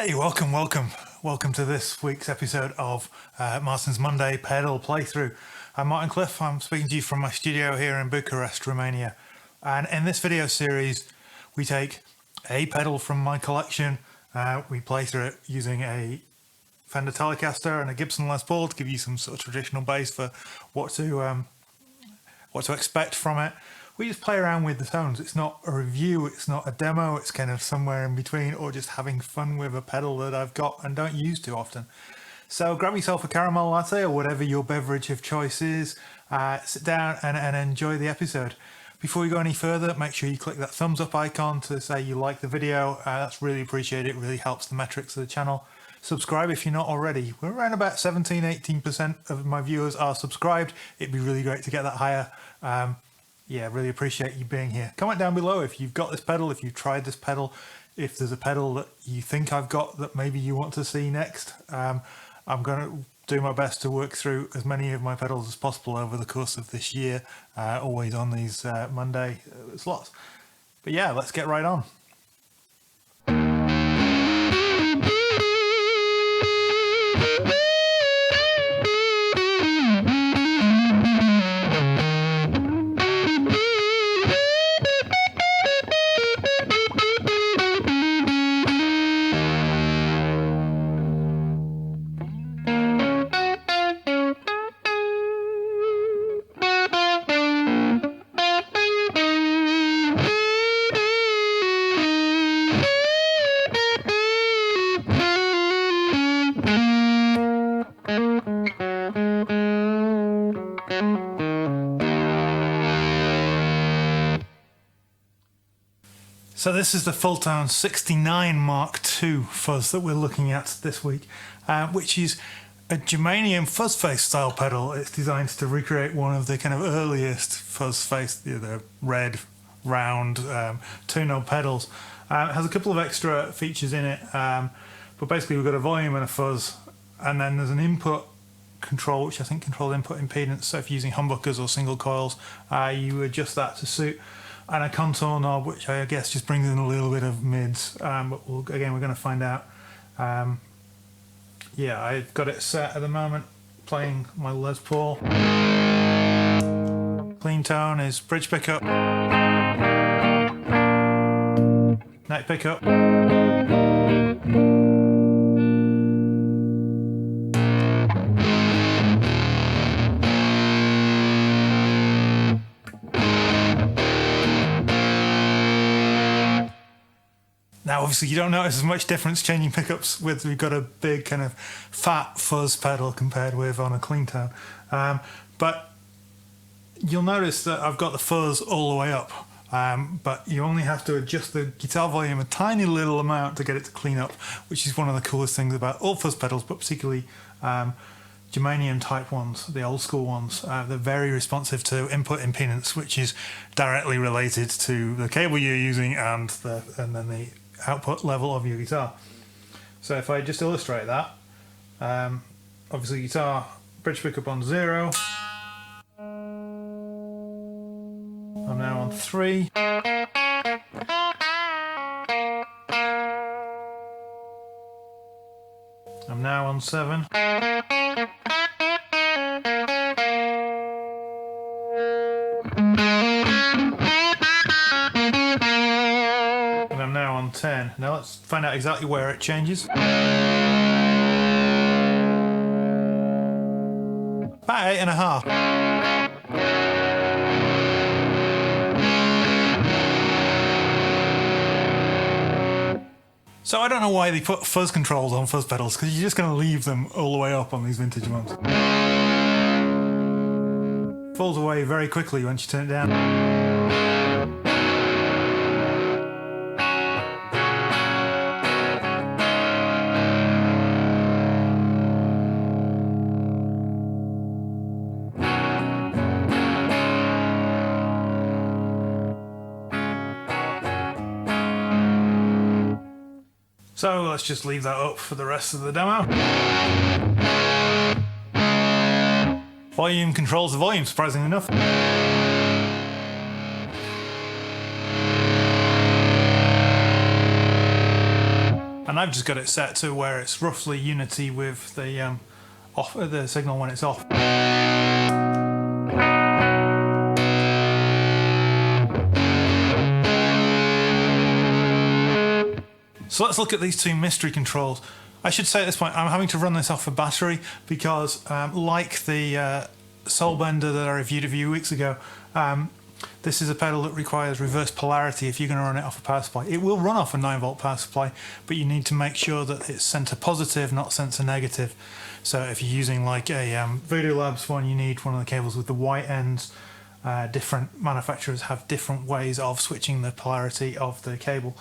Hey, welcome to this week's episode of Martin's Monday pedal playthrough. I'm Martin Cliffe. I'm speaking to you from my studio here in Bucharest, Romania. And in this video series, we take a pedal from my collection. We play through it using a Fender Telecaster and a Gibson Les Paul to give you some sort of traditional bass for what to expect from it. We just play around with the tones. It's not a review, it's not a demo, it's kind of somewhere in between, or just having fun with a pedal that I've got and don't use too often. So grab yourself a caramel latte or whatever your beverage of choice is, sit down and enjoy the episode. Before we go any further, make sure you click that thumbs up icon to say you like the video. That's really appreciated. It really helps the metrics of the channel. Subscribe if you're not already. We're around about 17-18% of my viewers are subscribed. It'd be really great to get that higher. Yeah, really appreciate you being here. Comment down below if you've got this pedal, if you've tried this pedal, if there's a pedal that you think I've got that maybe you want to see next. I'm going to do my best to work through as many of my pedals as possible over the course of this year, always on these Monday slots. But yeah, let's get right on. So this is the Fulltone 69 Mark II fuzz that we're looking at this week, which is a Germanium Fuzzface style pedal. It's designed to recreate one of the kind of earliest Fuzzface, the red, round, two-knob pedals. It has a couple of extra features in it, but basically we've got a volume and a fuzz, and then there's an input control, which I think controls input impedance. So if you're using humbuckers or single coils, you adjust that to suit. And a contour knob, which I guess just brings in a little bit of mids, but we're going to find out. Yeah, I've got it set at the moment, playing my Les Paul. Clean tone is bridge pickup, neck pickup, Now, obviously, you don't notice as much difference changing pickups with we've got a big kind of fat fuzz pedal compared with on a clean tone. But you'll notice that I've got the fuzz all the way up, but you only have to adjust the guitar volume a tiny little amount to get it to clean up, which is one of the coolest things about all fuzz pedals, but particularly Germanium type ones, the old school ones. They're very responsive to input impedance, which is directly related to the cable you're using and then the output level of your guitar. So if I just illustrate that, obviously guitar bridge pickup on 0. I'm now on 3. I'm now on 7. And I'm now on 10. Now let's find out exactly where it changes. About 8.5. So I don't know why they put fuzz controls on fuzz pedals, because you're just going to leave them all the way up on these vintage ones. Falls away very quickly once you turn it down. So let's just leave that up for the rest of the demo. Volume controls the volume, surprisingly enough. and I've just got it set to where it's roughly unity with the the signal when it's off. So let's look at these two mystery controls. I should say at this point I'm having to run this off a battery because like the Soulbender that I reviewed a few weeks ago, this is a pedal that requires reverse polarity if you're going to run it off a power supply. It will run off a 9-volt power supply, but you need to make sure that it's center positive, not center negative. So if you're using like a Voodoo Labs one, you need one of the cables with the white ends. Different manufacturers have different ways of switching the polarity of the cable,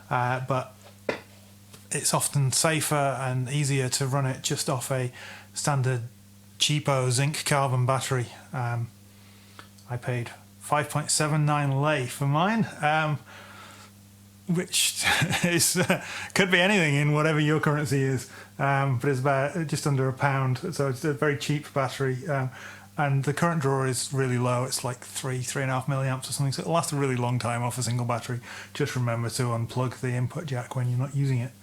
but it's often safer and easier to run it just off a standard cheapo zinc carbon battery. I paid 5.79 lei for mine, which is could be anything in whatever your currency is, but it's about just under £1, so it's a very cheap battery, and the current draw is really low. It's like 3.5 milliamps or something, so it'll last a really long time off a single battery. Just remember to unplug the input jack when you're not using it.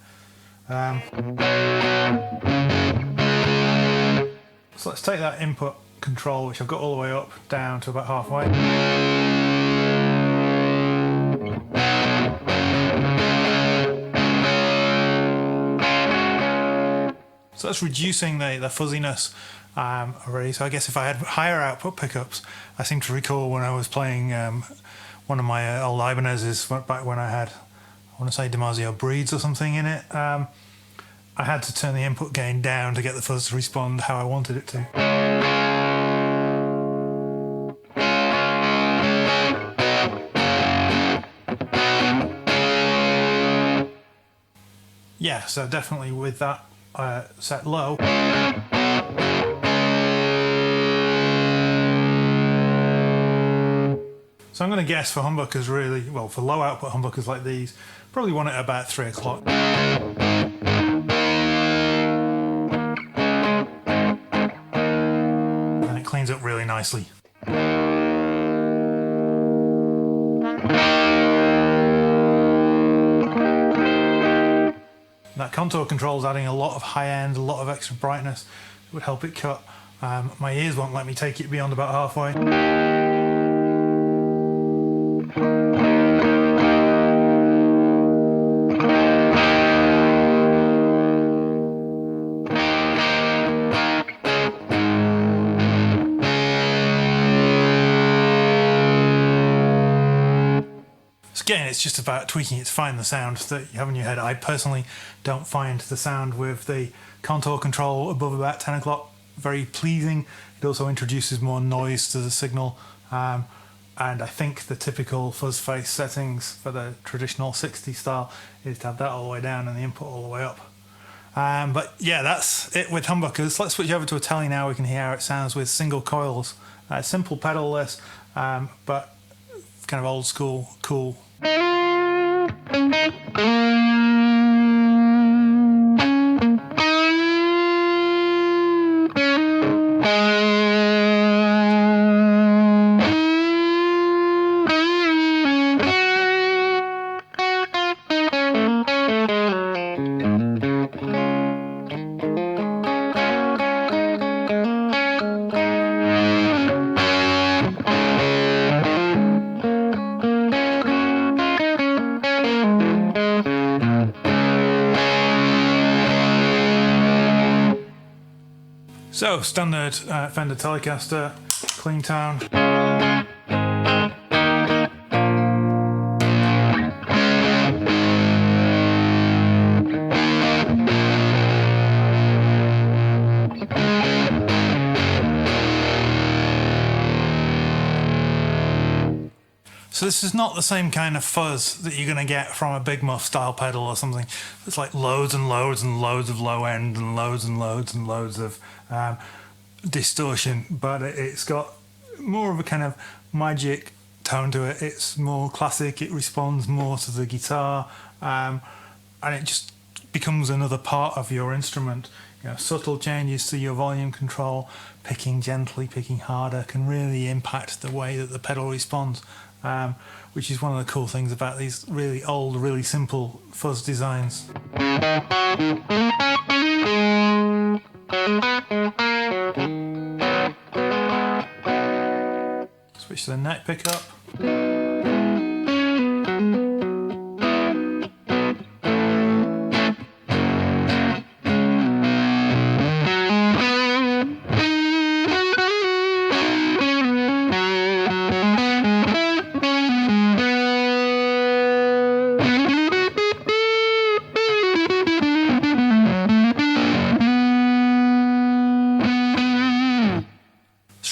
So let's take that input control, which I've got all the way up, down to about halfway. So that's reducing the fuzziness already. So I guess if I had higher output pickups, I seem to recall when I was playing one of my old Ibanez's back when I had, I want to say Damasio Breeds or something in it, I had to turn the input gain down to get the fuzz to respond how I wanted it to. Yeah, so definitely with that set low. So I'm going to guess for humbuckers really, well, for low output humbuckers like these, probably want it at about 3 o'clock. And it cleans up really nicely. That contour control is adding a lot of high end, a lot of extra brightness. It would help it cut. My ears won't let me take it beyond about halfway. Again, it's just about tweaking it to find the sound that you have in your head. I personally don't find the sound with the contour control above about 10 o'clock very pleasing. It also introduces more noise to the signal, and I think the typical fuzz face settings for the traditional 60 style is to have that all the way down and the input all the way up. But yeah, that's it with humbuckers. Let's switch over to a Tele now. We can hear how it sounds with single coils. Simple pedal-less, but kind of old school, cool. So, standard Fender Telecaster, clean tone. So this is not the same kind of fuzz that you're going to get from a Big Muff style pedal or something. It's like loads and loads and loads of low end and loads and loads and loads of distortion, but it's got more of a kind of magic tone to it. It's more classic, it responds more to the guitar, and it just becomes another part of your instrument. You know, subtle changes to your volume control, picking gently, picking harder, can really impact the way that the pedal responds. Which is one of the cool things about these really old, really simple fuzz designs. Switch to the neck pickup.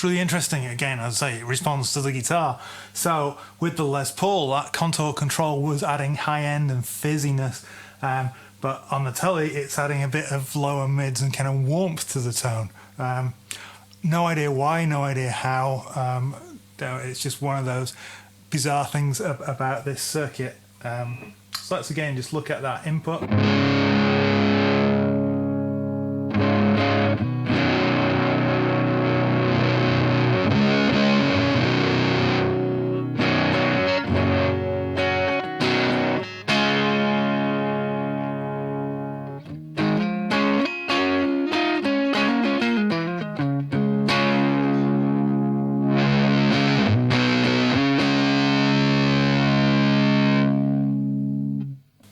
Really interesting. Again, as I say, it responds to the guitar. So with the Les Paul, that contour control was adding high end and fizziness, but on the Tele it's adding a bit of lower mids and kind of warmth to the tone. No idea why, no idea how. It's just one of those bizarre things about this circuit. So let's again just look at that input.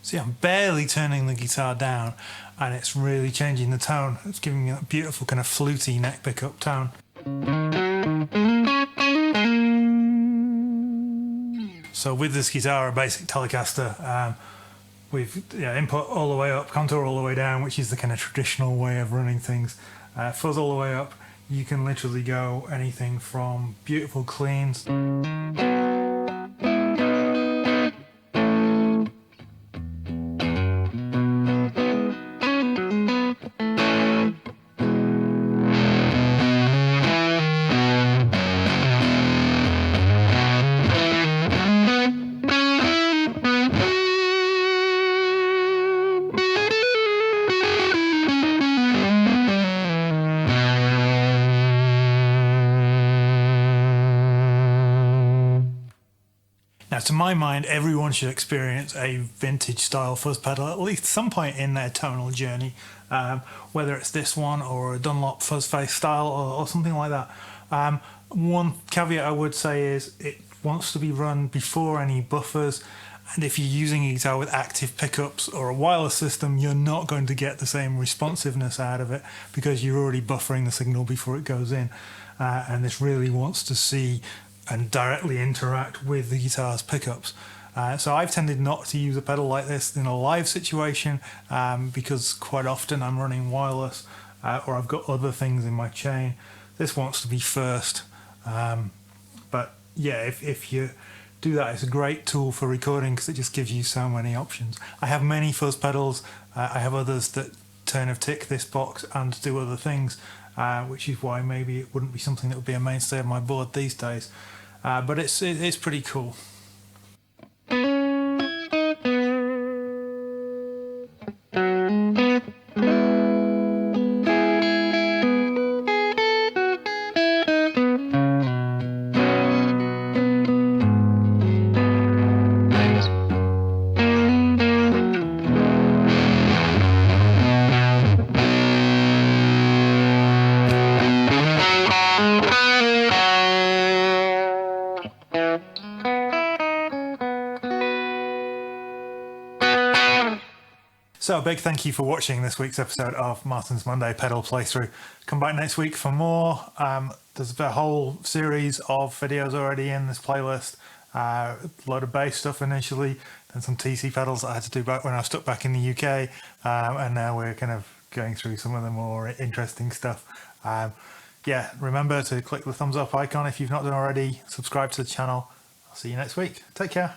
See, I'm barely turning the guitar down and it's really changing the tone. It's giving me that beautiful kind of fluty neck pickup tone. So with this guitar, a basic Telecaster, we've input all the way up, contour all the way down, which is the kind of traditional way of running things. Fuzz all the way up. You can literally go anything from beautiful cleans Now, to my mind, everyone should experience a vintage style fuzz pedal at least some point in their tonal journey, whether it's this one or a Dunlop Fuzzface style or something like that. One caveat I would say is it wants to be run before any buffers, and if you're using a guitar with active pickups or a wireless system, you're not going to get the same responsiveness out of it because you're already buffering the signal before it goes in, and this really wants to see and directly interact with the guitar's pickups. So I've tended not to use a pedal like this in a live situation because quite often I'm running wireless or I've got other things in my chain. This wants to be first. But yeah, if you do that, it's a great tool for recording because it just gives you so many options. I have many fuzz pedals. I have others that kind of tick this box and do other things, which is why maybe it wouldn't be something that would be a mainstay of my board these days. But it's pretty cool. So a big thank you for watching this week's episode of Martin's Monday Pedal Playthrough. Come back next week for more. There's a whole series of videos already in this playlist. A load of bass stuff initially, then some TC pedals that I had to do back when I was stuck back in the UK, and now we're kind of going through some of the more interesting stuff. Yeah, remember to click the thumbs up icon if you've not done already, subscribe to the channel. I'll see you next week. Take care.